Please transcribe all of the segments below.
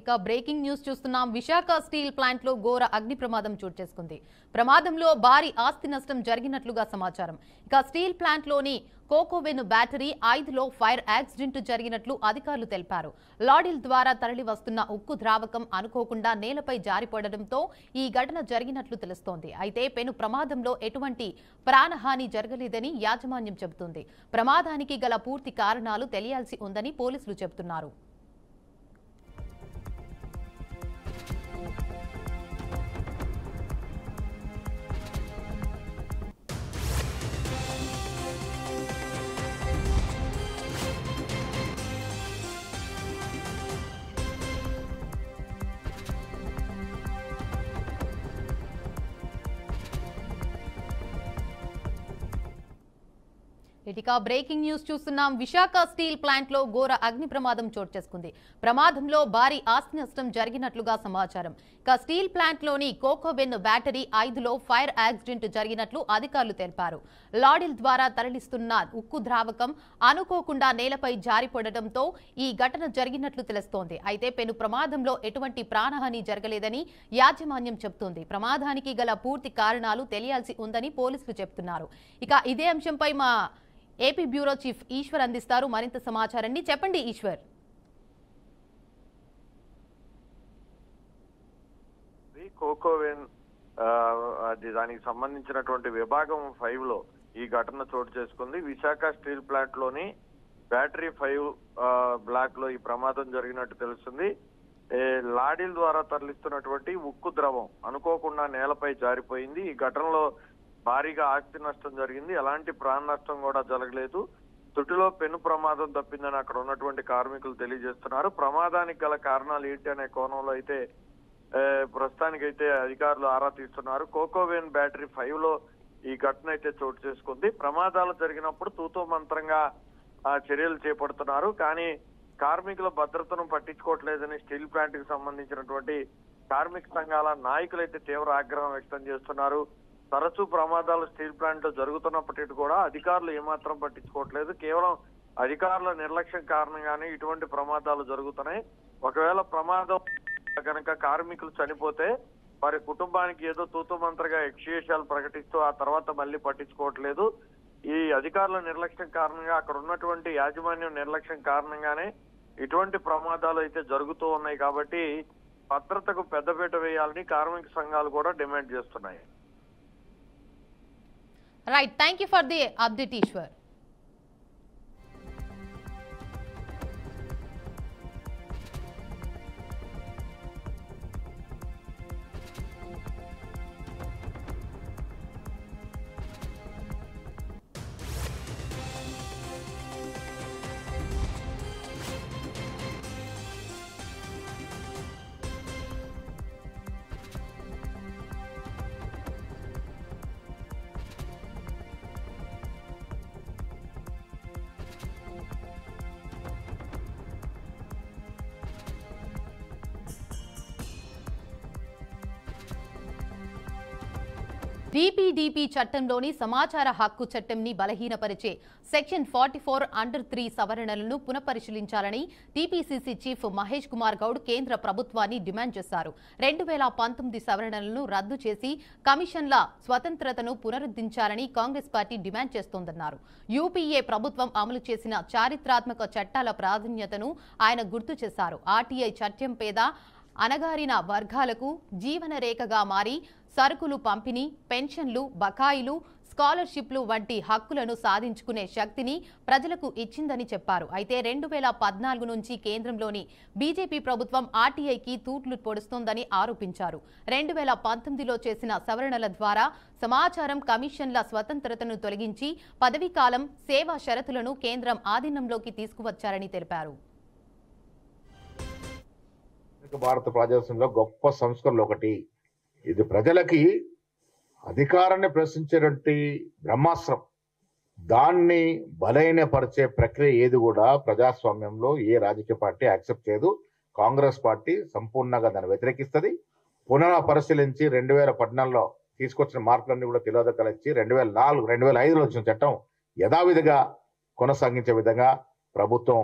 ఇక breaking news చూస్తున్నాం. Visakha steel plant లో ఘోర అగ్ని ప్రమాదం చోటు చేసుకుంది. ప్రమాదంలో భారీ ఆస్తి నష్టం జరిగినట్లుగా సమాచారం. ఇక స్టీల్ ప్లాంట్ లోని కోకోవెన్ బ్యాటరీ 5లో ఫైర్ యాక్సిడెంట్ జరిగినట్లు అధికారులు తెలిపారు. లారీల ద్వారా తరలి వస్తున్న ఉక్కు ద్రావకం అనుకోకుండా నేలపై జారిపడడంతో ఈ ఘటన జరిగినట్లు తెలుస్తోంది. అయితే పెను ప్రమాదంలో ఎటువంటి ప్రాణహాని జరగలేదని యాజమాన్యం చెబుతుంది. ప్రమాదానికి గల పూర్తి కారణాలు తెలియాల్సి ఉందని పోలీసులు చెబుతున్నారు. ఇక బ్రేకింగ్ న్యూస్ చూస్తున్నాం. విశాఖ స్టీల్ ప్లాంట్ లో ఘోర అగ్ని ప్రమాదం చోటు చేసుకుంది. ప్రమాదంలో భారీ ఆస్తి నష్టం జరిగినట్లుగా సమాచారం. ఇక స్టీల్ ప్లాంట్ లోని కోకోవెన్ బ్యాటరీ 5లో ఫైర్ యాక్సిడెంట్ జరిగినట్లు అధికారులు తెలిపారు. లారీల ద్వారా తరలిస్తున్న ఉక్కు ద్రావకం అనుకోకుండా నేలపై జారిపడడంతో ఈ ఘటన జరిగినట్లు తెలుస్తోంది. అయితే పెను ప్రమాదంలో ఎటువంటి ప్రాణహాని జరగలేదని యాజమాన్యం చెబుతోంది. ప్రమాదానికి గల పూర్తి కారణాలు తెలియాల్సి ఉందని పోలీసులు చెబుతున్నారు. ఇక ఇదే అంశంపై మా ఏపీ బ్యూరో చీఫ్ ఈశ్వర్ అందిస్తారు మరింత సమాచారాన్ని. చెప్పండి ఈశ్వర్. కోకోవెన్ దానికి సంబంధించినటువంటి విభాగం 5లో ఈ ఘటన చోటు చేసుకుంది. విశాఖ స్టీల్ ప్లాంట్ లోని బ్యాటరీ 5 బ్లాక్ లో ఈ ప్రమాదం జరిగినట్టు తెలుస్తుంది. లారీల ద్వారా తరలిస్తున్నటువంటి ఉక్కు ద్రవం అనుకోకుండా నేలపై జారిపోయింది. ఈ ఘటనలో భారీగా ఆస్తి నష్టం జరిగింది. ఎలాంటి ప్రాణ నష్టం కూడా జరగలేదు. తుటిలో పెను ప్రమాదం తప్పిందని అక్కడ ఉన్నటువంటి కార్మికులు తెలియజేస్తున్నారు. ప్రమాదానికి గల కారణాలు ఏంటి అనే కోణంలో అయితే ప్రస్తుతానికైతే అధికారులు ఆరా తీస్తున్నారు. కోకోవెన్ బ్యాటరీ 5లో ఈ ఘటన అయితే చోటు చేసుకుంది. ప్రమాదాలు జరిగినప్పుడు తూతూ మంత్రంగా చర్యలు చేపడుతున్నారు. కానీ కార్మికుల భద్రతను పట్టించుకోవట్లేదని స్టీల్ ప్లాంట్ కి సంబంధించినటువంటి కార్మిక సంఘాల నాయకులైతే తీవ్ర ఆగ్రహం వ్యక్తం చేస్తున్నారు. తరచూ ప్రమాదాలు స్టీల్ ప్లాంట్ లో జరుగుతున్నప్పటికీ కూడా అధికారులు ఏమాత్రం పట్టించుకోవట్లేదు. కేవలం అధికారుల నిర్లక్ష్యం కారణంగానే ఇటువంటి ప్రమాదాలు జరుగుతున్నాయి. ఒకవేళ ప్రమాదం కనుక కార్మికులు చనిపోతే వారి కుటుంబానికి ఏదో తూతు మంత్రగా ఎక్స్‌గ్రేషియాలు ప్రకటిస్తూ ఆ తర్వాత మళ్ళీ పట్టించుకోవట్లేదు. ఈ అధికారుల నిర్లక్ష్యం కారణంగా అక్కడ ఉన్నటువంటి యాజమాన్యం నిర్లక్ష్యం కారణంగానే ఇటువంటి ప్రమాదాలు అయితే జరుగుతూ ఉన్నాయి. కాబట్టి భద్రతకు పెద్దపీట వేయాలని కార్మిక సంఘాలు కూడా డిమాండ్ చేస్తున్నాయి. Right. Thank you for the update, Ishwar. DPDP చట్టంలోని సమాచార హక్కు చట్టంని బలహీనపరిచే సెక్షన్ 44(3) సవరణలను పునఃపరిశీలించాలని టీపీసీసీ చీఫ్ మహేష్ కుమార్ గౌడ్ కేంద్ర ప్రభుత్వాన్ని డిమాండ్ చేశారు. 2019 సవరణలను రద్దు చేసి కమిషన్ల స్వతంత్రతను పునరుద్ధరించాలని కాంగ్రెస్ పార్టీ డిమాండ్ చేస్తోందన్నారు. యూపీఏ ప్రభుత్వం అమలు చేసిన చారిత్రాత్మక చట్టాల ప్రాధాన్యతను ఆయన గుర్తు చేశారు. ఆర్టీఐ చట్టం పేద అణగారిన వర్గాలకు జీవన రేఖగా మారి సరుకులు పంపిణీ, పెన్షన్లు, బకాయిలు, స్కాలర్షిప్లు వంటి హక్కులను సాధించుకునే శక్తిని ప్రజలకు ఇచ్చిందని చెప్పారు. అయితే 2014 నుంచి కేంద్రంలోని బీజేపీ ప్రభుత్వం ఆర్టీఐకి తూట్లు పొడుస్తోందని ఆరోపించారు. 2019లో చేసిన సవరణల ద్వారా సమాచారం కమిషన్ల స్వతంత్రతను తొలగించి పదవీకాలం, సేవా షరతులను కేంద్రం ఆధీనంలోకి తీసుకువచ్చారని తెలిపారు. భారత ప్రజాస్వామ్యంలో గొప్ప సంస్కరణలు ఒకటి. ఇది ప్రజలకి అధికారాన్ని ప్రశ్నించేటువంటి బ్రహ్మాస్త్రం. దాన్ని బలహీనపరిచే ప్రక్రియ ఏది కూడా ప్రజాస్వామ్యంలో ఏ రాజకీయ పార్టీ యాక్సెప్ట్ చేయదు. కాంగ్రెస్ పార్టీ సంపూర్ణంగా దాన్ని వ్యతిరేకిస్తుంది. పునః పరిశీలించి 2014లో తీసుకొచ్చిన మార్పులన్నీ కూడా తిలోదకాలిచ్చి 2004, 2005లో వచ్చిన చట్టం యథావిధిగా కొనసాగించే విధంగా ప్రభుత్వం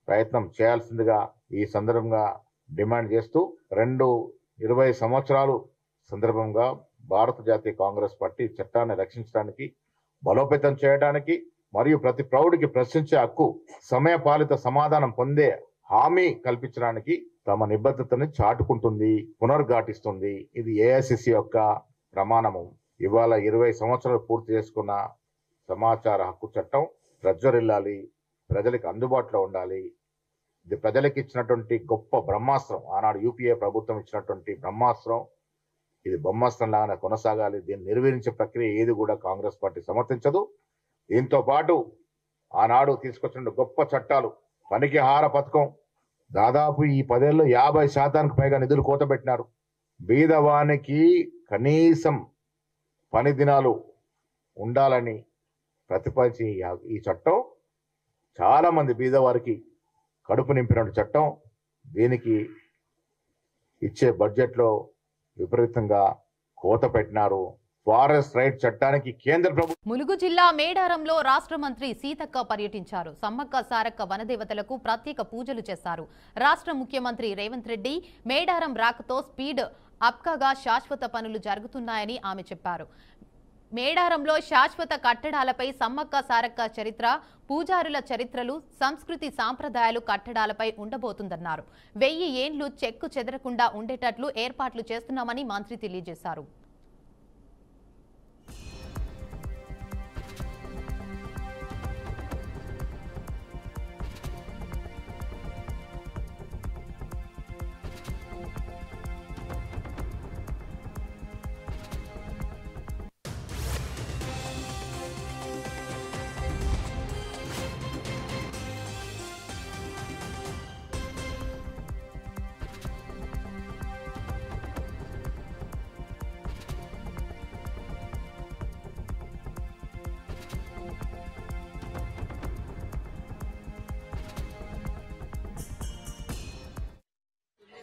ప్రయత్నం చేయాల్సిందిగా ఈ సందర్భంగా డిమాండ్ చేస్తూ 20 సంవత్సరాలు సందర్భంగా భారత జాతీయ కాంగ్రెస్ పార్టీ చట్టాన్ని రక్షించడానికి, బలోపేతం చేయడానికి మరియు ప్రతి ప్రౌఢికి ప్రశ్నించే హక్కు, సమయపాలిత సమాధానం పొందే హామీ కల్పించడానికి తమ నిబద్ధతని చాటుకుంటుంది, పునర్ఘాటిస్తుంది. ఇది ఏఐసిసి యొక్క ప్రమాణము. ఇవాళ 20 సంవత్సరాలు పూర్తి చేసుకున్న సమాచార హక్కు చట్టం ప్రజ్వరిల్లాలి, ప్రజలకు అందుబాటులో ఉండాలి. ఇది ప్రజలకు ఇచ్చినటువంటి గొప్ప బ్రహ్మాస్త్రం. ఆనాడు యూపీఏ ప్రభుత్వం ఇచ్చినటువంటి బ్రహ్మాస్త్రం. ఇది బ్రహ్మాస్త్రం లాగానే కొనసాగాలి. దీన్ని నిర్వహించే ప్రక్రియ ఏది కూడా కాంగ్రెస్ పార్టీ సమర్థించదు. దీంతో పాటు ఆనాడు తీసుకొచ్చిన గొప్ప చట్టాలు, పనికి ఆహార పథకం, దాదాపు ఈ 10 ఏళ్ళలో 50% పైగా నిధులు కోతబెట్టినారు. బీదవానికి కనీసం పని దినాలు ఉండాలని ప్రతిపాదించి ఈ చట్టం చాలా మంది బీదవారికి కడుపు నింపిన చట్టం. దీనికి ఇచ్చే బడ్జెట్లో విపరీతంగా కోత పెట్టినారు. ఫారెస్ట్ రైట్ చట్టానికి కేంద్ర ప్రభుత్వం. ములుగు జిల్లా మేడారంలో రాష్ట్ర మంత్రి సీతక్క పర్యటించారు. సమ్మక్క సారక్క వనదేవతలకు ప్రత్యేక పూజలు చేశారు. రాష్ట్ర ముఖ్యమంత్రి రేవంత్ రెడ్డి మేడారం రాకతో స్పీడ్ అప్గా శాశ్వత పనులు జరుగుతున్నాయని ఆమె చెప్పారు. మేడారంలో శాశ్వత కట్టడాలపై సమ్మక్క సారక్క చరిత్ర, పూజారుల చరిత్రలు, సంస్కృతి సాంప్రదాయాలు కట్టడాలపై ఉండబోతుందన్నారు. 1000 ఏండ్లు చెక్కు చెదరకుండా ఉండేటట్లు ఏర్పాట్లు చేస్తున్నామని మంత్రి తెలియజేశారు.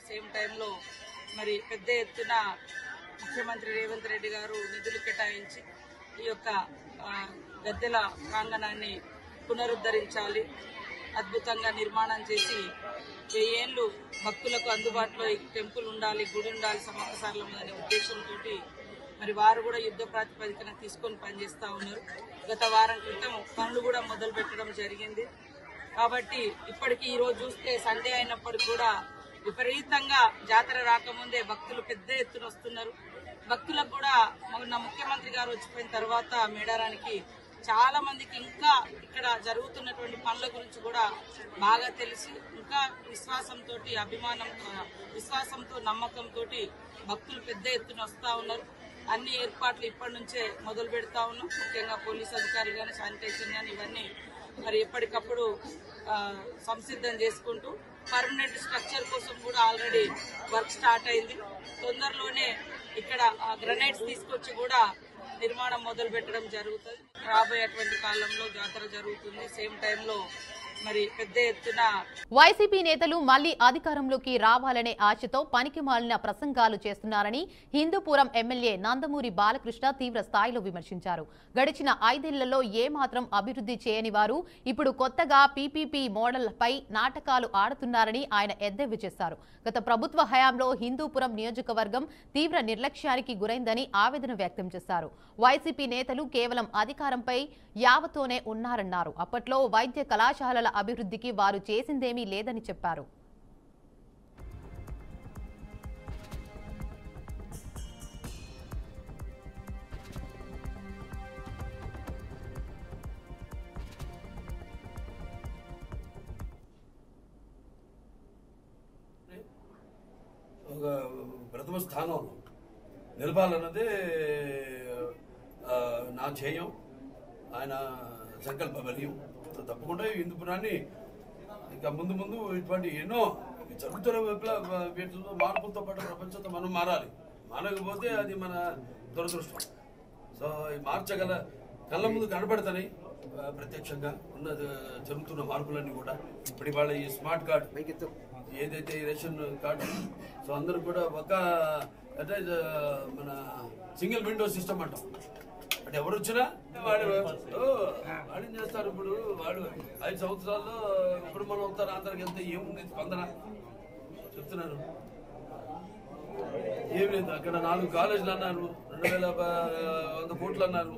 సేమ్ టైంలో మరి పెద్ద ఎత్తున ముఖ్యమంత్రి రేవంత్ రెడ్డి గారు నిధులు కేటాయించి ఈ యొక్క గద్దెల ప్రాంగణాన్ని పునరుద్ధరించాలి, అద్భుతంగా నిర్మాణం చేసి 1000 ఏళ్ళు భక్తులకు అందుబాటులో ఈ టెంపుల్ ఉండాలి, గుడి ఉండాలి సమ్మక్క సారలమ్మ అనే ఉద్దేశంతో మరి వారు కూడా యుద్ధ ప్రాతిపదికన తీసుకొని పనిచేస్తూ ఉన్నారు. గత వారం క్రితం పనులు కూడా మొదలు పెట్టడం జరిగింది. కాబట్టి ఇప్పటికీ ఈరోజు చూస్తే సండే అయినప్పటికీ కూడా విపరీతంగా జాతర రాకముందే భక్తులు పెద్ద ఎత్తున వస్తున్నారు. భక్తులకు కూడా మొన్న ముఖ్యమంత్రి గారు వచ్చిపోయిన తర్వాత మేడారానికి చాలా మందికి ఇంకా ఇక్కడ జరుగుతున్నటువంటి పనుల గురించి కూడా బాగా తెలిసి ఇంకా విశ్వాసంతో, విశ్వాసంతో నమ్మకంతో భక్తులు పెద్ద ఎత్తున వస్తూ ఉన్నారు. అన్ని ఏర్పాట్లు ఇప్పటి నుంచే మొదలు పెడతా ఉన్నాం. ముఖ్యంగా పోలీస్ అధికారులు కానీ, శానిటేషన్ కానీ ఇవన్నీ మరి ఎప్పటికప్పుడు సంసిద్ధం చేసుకుంటూ పర్మనెంట్ స్ట్రక్చర్ కోసం కూడా ఆల్రెడీ వర్క్ స్టార్ట్ అయింది. తొందరలోనే ఇక్కడ గ్రనైట్స్ తీసుకొచ్చి కూడా నిర్మాణం మొదలు పెట్టడం జరుగుతుంది. రాబోయేటువంటి కాలంలో జాతర జరుగుతుంది. సేమ్ టైంలో మరి పెద్ద ఎత్తున వైసీపీ నేతలు మళ్లీ అధికారంలోకి రావాలనే ఆశతో పనికిమాలిన ప్రసంగాలు చేస్తున్నారని హిందూపురం ఎమ్మెల్యే నందమూరి బాలకృష్ణ తీవ్ర స్థాయిలో విమర్శించారు. గడిచిన 5 ఏళ్లలో ఏమాత్రం అభివృద్ధి చేయని వారు ఇప్పుడు కొత్తగా పీపీపీ మోడల్ పై నాటకాలు ఆడుతున్నారని ఆయన ఎద్దేవా చేశారు. గత ప్రభుత్వ హయాంలో హిందూపురం నియోజకవర్గం తీవ్ర నిర్లక్ష్యానికి గురైందని ఆవేదన వ్యక్తం చేశారు. వైసీపీ నేతలు కేవలం అధికారంపై యావతోనే ఉన్నారన్నారు. అప్పట్లో వైద్య కళాశాలల అభివృద్ధికి వారు చేసిందేమీ లేదని చెప్పారు. ఒక ప్రథమ స్థానంలో నిలపాలన్నదే నా ధ్యేయం, ఆయన సంకల్ప బలీయం. తప్పకుండా హిందూపురాన్ని ఇంకా ముందు ముందు ఇటువంటి ఎన్నో జరుగుతున్న వీటిలో మార్పులతో పాటు ప్రపంచంతో మనం మారాలి. మారకపోతే అది మన దురదృష్టం. సో మార్చగల కళ్ళ ముందు కనబడతాయి ప్రత్యక్షంగా ఉన్న జరుగుతున్న మార్పులన్నీ కూడా. ఇప్పుడు ఇవాళ ఈ స్మార్ట్ కార్డు ఏదైతే రేషన్ కార్డు, సో అందరూ కూడా ఒక అంటే మన సింగిల్ విండో సిస్టమ్ అంటాం. అంటే ఎవరు వచ్చినా వాడు ఏం చేస్తారు. ఇప్పుడు వాడు 5 సంవత్సరాల్లో ఇప్పుడు మనం ఉత్తరాంధ్రకి వెళ్తే ఏముంది స్పందన. చెప్తున్నారు. ఏం లేదు, అక్కడ 4 కాలేజీలు అన్నారు, 2100 కోట్లు అన్నారు.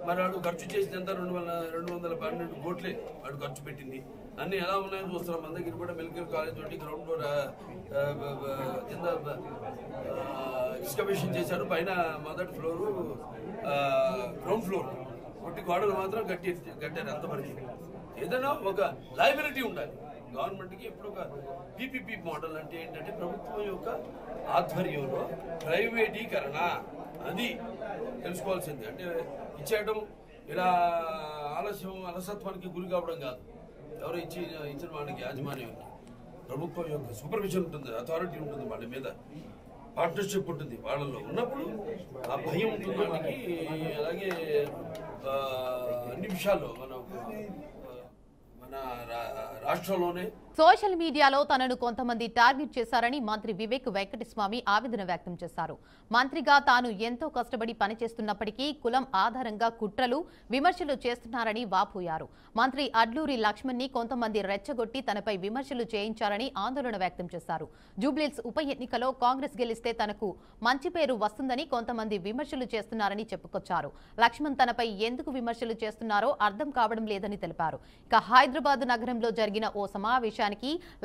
మరి వాడు ఖర్చు చేసినంత 212 కోట్లే వాడు ఖర్చు పెట్టింది. అన్ని ఎలా ఉన్నాయని చూస్తున్నాం. మన దగ్గర కూడా మెడికల్ కాలేజ్ ఒకటి గ్రౌండ్ ఫ్లోర్ కింద ఎక్స్కవేషన్ చేశారు, పైన మొదటి ఫ్లోరు గ్రౌండ్ ఫ్లోర్ ఒకటి గోడలు మాత్రం కట్టారు. అంతవరకు ఏదైనా ఒక లయబిలిటీ ఉండాలి గవర్నమెంట్కి. ఎప్పుడు ఒక పీపీపీ మోడల్ అంటే ఏంటంటే ప్రభుత్వం యొక్క ఆధ్వర్యంలో ప్రైవేటీకరణ, అది తెలుసుకోవాల్సింది. అంటే ఇచ్చేయడం ఇలా అలసత్వానికి గురి కావడం కాదు. ఎవరు ఇచ్చిన వాళ్ళకి యాజమాన్యానికి ప్రభుత్వం యొక్క సూపర్విజన్ ఉంటుంది, అథారిటీ ఉంటుంది, వాళ్ళ మీద పార్ట్నర్షిప్ ఉంటుంది. వాళ్ళలో ఉన్నప్పుడు ఆ భయం ఉంటుంది వాళ్ళకి. అలాగే అన్ని విషయాల్లో మన రాష్ట్రంలోనే సోషల్ మీడియాలో తనను కొంతమంది టార్గెట్ చేశారని మంత్రి వివేక్ వెంకటస్వామి ఆవేదన వ్యక్తం చేశారు. మంత్రిగా తాను ఎంతో కష్టపడి పనిచేస్తున్నప్పటికీ కులం ఆధారంగా కుట్రలు, విమర్శలు చేస్తున్నారని వాపోయారు. మంత్రి అడ్లూరి లక్ష్మణ్ ని కొంతమంది రెచ్చగొట్టి తనపై విమర్శలు చేయించారని ఆందోళన వ్యక్తం చేశారు. జూబ్లీహిల్స్ ఉప ఎన్నికలో కాంగ్రెస్ గెలిస్తే తనకు మంచి పేరు వస్తుందని కొంతమంది విమర్శలు చేస్తున్నారని చెప్పుకొచ్చారు. లక్ష్మణ్ తనపై ఎందుకు విమర్శలు చేస్తున్నారో అర్థం కావడం లేదని తెలిపారు. ఇక హైదరాబాద్ నగరంలో జరిగిన ఓ సమావేశానికి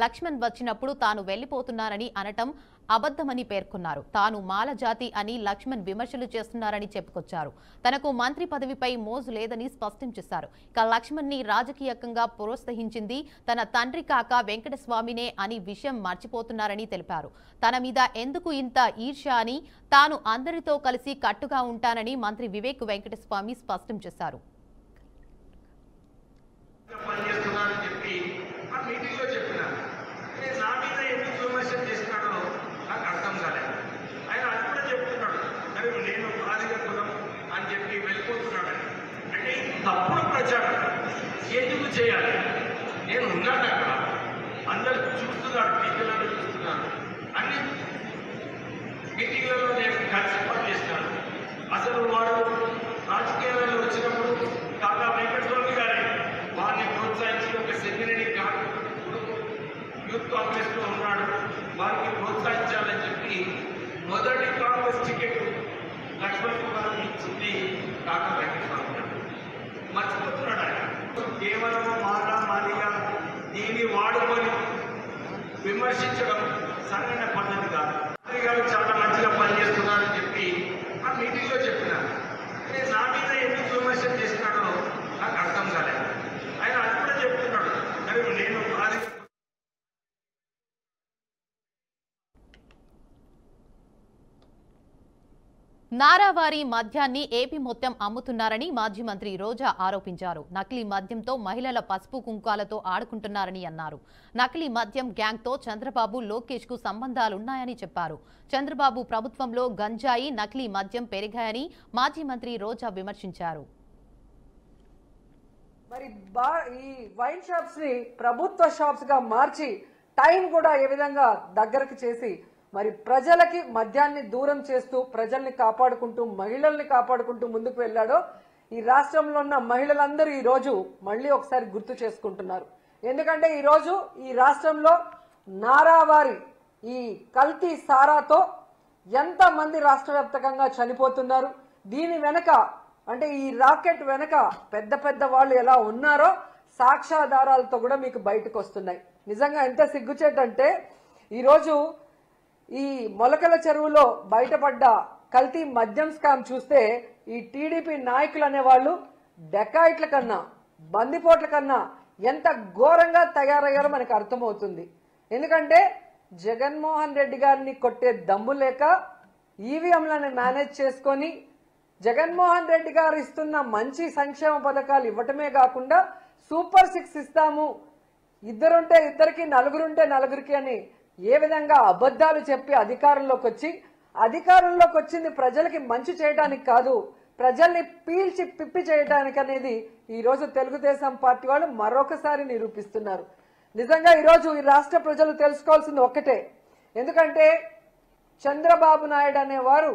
లక్ష్మణ్ వచ్చినప్పుడు తాను వెళ్లిపోతున్నానని అనటం అబద్దమని పేర్కొన్నారు. తాను మాల జాతి అని లక్ష్మణ్ విమర్శలు చేస్తున్నారని చెప్పుకొచ్చారు. తనకు మంత్రి పదవిపై మోజు లేదని స్పష్టం చేశారు. ఇక లక్ష్మణ్ ని రాజకీయంగా ప్రోత్సహించింది తన తండ్రి కాక వెంకటస్వామినే అని విషయం మర్చిపోతున్నారని తెలిపారు. తన మీద ఎందుకు ఇంత ఈర్ష్య అని, తాను అందరితో కలిసి కట్టుగా ఉంటానని మంత్రి వివేక్ వెంకటస్వామి స్పష్టం చేశారు. మీటింగ్లో చెప్పినాను, నా మీద ఎందుకు విమర్శలు చేసినాడో నాకు అర్థం కాలేదు. ఆయన అది కూడా చెప్తున్నాడు, మరి నేను బాధిక కులం అని చెప్పి వెళ్ళిపోతున్నాడని. అంటే తప్పుడు ప్రచారం ఎందుకు చేయాలి? నేను ఉన్నాను అక్కడ, అందరు చూస్తున్నాడు, టీవీలలో చూస్తున్నాను, అన్ని మీటింగ్లలో నేను కలిసి పనిచేస్తున్నాను. అసలు వాడు రాజకీయాలలో వచ్చినప్పుడు కాకా వెంకటస్వామి గారే వారిని ప్రోత్సహించి ఒక సెక్యూరిటీ గార్డ్ యూత్ కాంగ్రెస్ లో ఉన్నాడు, వారికి ప్రోత్సహించాలని చెప్పి మొదటి కాంగ్రెస్ టికెట్ లక్ష్మణ్ కుమార్ ఇచ్చింది కాకా వెంకటస్వామి గారు. మర్చిపోతున్నాడు ఆయన. కేవలం మాదిగా దీన్ని వాడుకొని విమర్శించడం సరైన పద్ధతి కాదు. గారు చాలా మంచిగా పనిచేస్తున్నారని చెప్పి ఆ మీటింగ్లో చెప్పినాను. నా మీద ఎందుకు విమర్శలు చేసినాడో నాకు అర్థం కాలేదు. ఆయన అది కూడా చెప్తున్నాడు, మరి నేను నారావారి మద్యాన్ని ఏపీ మొత్తం అమ్ముతున్నారని మాజీ మంత్రి రోజా ఆరోపించారు. నకిలీ మద్యంతో మహిళల పసుపు కుంకాలతో ఆడుకుంటున్నారని అన్నారు. నకిలీ మద్యం గ్యాంగ్తో చంద్రబాబు, లోకేష్ కు సంబంధాలున్నాయని చెప్పారు. చంద్రబాబు ప్రభుత్వంలో గంజాయి, నకిలీ మద్యం పెరిగాయని మాజీ మంత్రి రోజా విమర్శించారు. మరి ఈ వైన్ షాప్స్ ని ప్రభుత్వ షాప్స్ గా మార్చి టైం కూడా ఏ విధంగా దగ్గరకు చేసి మరి ప్రజలకి మద్యాన్ని దూరం చేస్తూ ప్రజల్ని కాపాడుకుంటూ మహిళల్ని కాపాడుకుంటూ ముందుకు వెళ్ళాడో ఈ రాష్ట్రంలో ఉన్న మహిళలందరూ ఈ రోజు మళ్ళీ ఒకసారి గుర్తు చేసుకుంటున్నారు. ఎందుకంటే ఈ రోజు ఈ రాష్ట్రంలో నారావారి ఈ కల్తీ సారాతో ఎంతమంది రాష్ట్ర వ్యాప్తంగా చనిపోతున్నారు. దీని వెనక అంటే ఈ రాకెట్ వెనక పెద్ద పెద్ద వాళ్ళు ఎలా ఉన్నారో సాక్ష్యాధారాలతో కూడా మీకు బయటకు వస్తున్నాయి. నిజంగా ఎంత సిగ్గుచేటంటే ఈరోజు ఈ మొలకల చెరువులో బయటపడ్డ కల్తీ మద్యం స్కామ్ చూస్తే ఈ టీడీపీ నాయకులు అనేవాళ్ళు డెకాయిట్ల కన్నా, బందిపోట్ల కన్నా ఎంత ఘోరంగా తయారయ్యారో మనకు అర్థమవుతుంది. ఎందుకంటే జగన్మోహన్ రెడ్డి గారిని కొట్టే దమ్ము లేక ఈవీఎంలను మేనేజ్ చేసుకొని జగన్మోహన్ రెడ్డి గారు ఇస్తున్న మంచి సంక్షేమ పథకాలు ఇవ్వటమే కాకుండా సూపర్ 6 ఇస్తాము, ఇద్దరుంటే ఇద్దరికి, నలుగురుంటే నలుగురికి అని ఏ విధంగా అబద్ధాలు చెప్పి అధికారంలోకి వచ్చింది ప్రజలకి మంచి చేయడానికి కాదు, ప్రజల్ని పీల్చి పిప్పి చేయడానికి అనేది ఈ రోజు తెలుగుదేశం పార్టీ వాళ్ళు మరొకసారి నిరూపిస్తున్నారు. నిజంగా ఈరోజు ఈ రాష్ట్ర ప్రజలు తెలుసుకోవాల్సింది ఒక్కటే, ఎందుకంటే చంద్రబాబు నాయుడు అనేవారు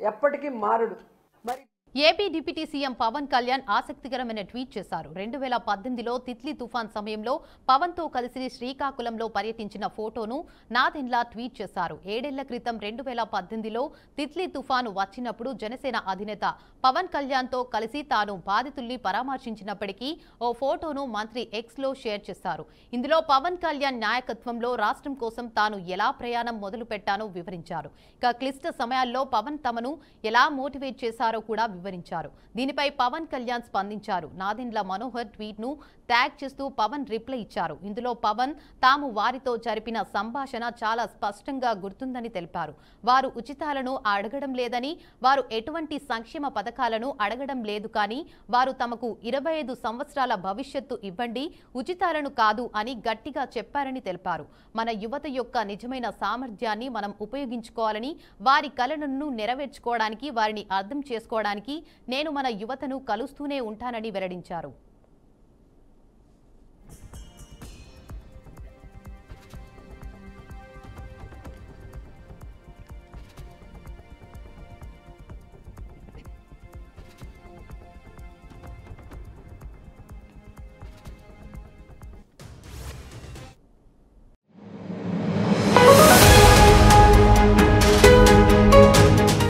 ఎప్పటికీ మారడు. మరి AP deputy CM Pawan Kalyan ఆసక్తికరమైన ట్వీట్ చేశారు. 2018లో తిత్లీ తుఫాన్ సమయంలో పవన్ తో కలిసి శ్రీకాకుళంలో పర్యటించిన ఫోటోను నాదెండ్ల ట్వీట్ చేశారు. 7 ఏళ్ల క్రితం 2018లో తిత్లీ తుఫాను వచ్చినప్పుడు జనసేన అధినేత పవన్ కళ్యాణ్ తో కలిసి తాను బాధితుల్ని పరామర్శించినప్పటికీ ఓ ఫోటోను మంత్రి ఎక్స్ లో షేర్ చేశారు. ఇందులో పవన్ కళ్యాణ్ నాయకత్వంలో రాష్ట్రం కోసం తాను ఎలా ప్రయాణం మొదలు పెట్టానో వివరించారు. ఇక క్లిష్ట సమయాల్లో పవన్ తమను ఎలా మోటివేట్ చేశారో కూడా వివరించారు. దీనిపై పవన్ కళ్యాణ్ స్పందించారు. నాదెండ్ల మనోహర్ ట్వీట్ ను ట్యాగ్ చేస్తూ పవన్ రిప్లై ఇచ్చారు. ఇందులో పవన్ తాము వారితో జరిపిన సంభాషణ చాలా స్పష్టంగా గుర్తుందని తెలిపారు. వారు ఉచితాలను అడగడం లేదని, వారు ఎటువంటి సంక్షేమ పథకాలను అడగడం లేదు, కానీ వారు తమకు 25 సంవత్సరాల భవిష్యత్తు ఇవ్వండి, ఉచితాలను కాదు అని గట్టిగా చెప్పారని తెలిపారు. మన యువత యొక్క నిజమైన సామర్థ్యాన్ని మనం ఉపయోగించుకోవాలని, వారి కలలను నెరవేర్చుకోవడానికి, వారిని అర్థం చేసుకోవడానికి నేను మన యువతను కలుస్తూనే ఉంటానని వెల్లడించారు.